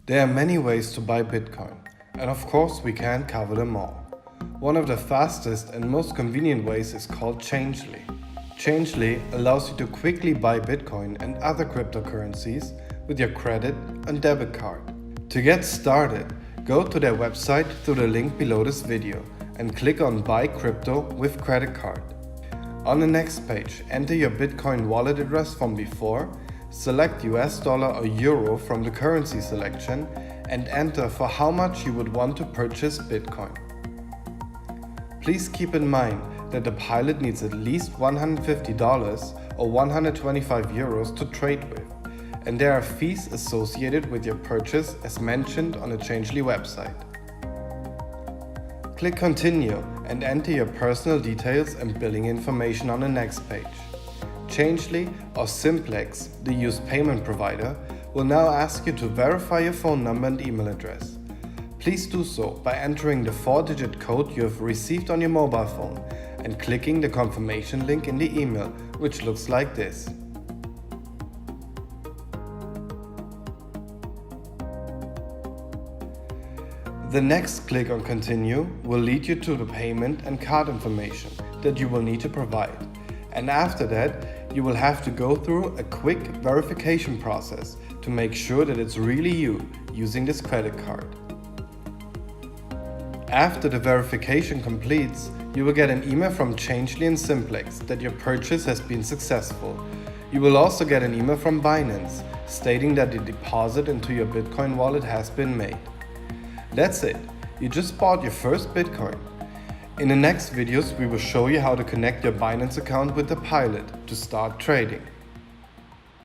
There are many ways to buy Bitcoin, and of course we can't cover them all. One of the fastest and most convenient ways is called changelly. Changelly allows you to quickly buy Bitcoin and other cryptocurrencies with your credit and debit card. To get started, go to their website through the link below this video and click on Buy Crypto with Credit Card. On the next page, enter your Bitcoin wallet address from before, select US dollar or euro from the currency selection, and enter for how much you would want to purchase Bitcoin. Please keep in mind that the pilot needs at least $150 or 125 euros to trade with, and there are fees associated with your purchase as mentioned on the Changelly website. Click Continue and enter your personal details and billing information on the next page. Changelly or Simplex, the used payment provider, will now ask you to verify your phone number and email address. Please do so by entering the 4-digit code you have received on your mobile phone and clicking the confirmation link in the email, which looks like this. The next click on Continue will lead you to the payment and card information that you will need to provide. And after that, you will have to go through a quick verification process to make sure that it's really you using this credit card. After the verification completes, you will get an email from Changelly and Simplex that your purchase has been successful. You will also get an email from Binance stating that the deposit into your Bitcoin wallet has been made. That's it, you just bought your first Bitcoin. In the next videos we will show you how to connect your Binance account with the Pilot to start trading.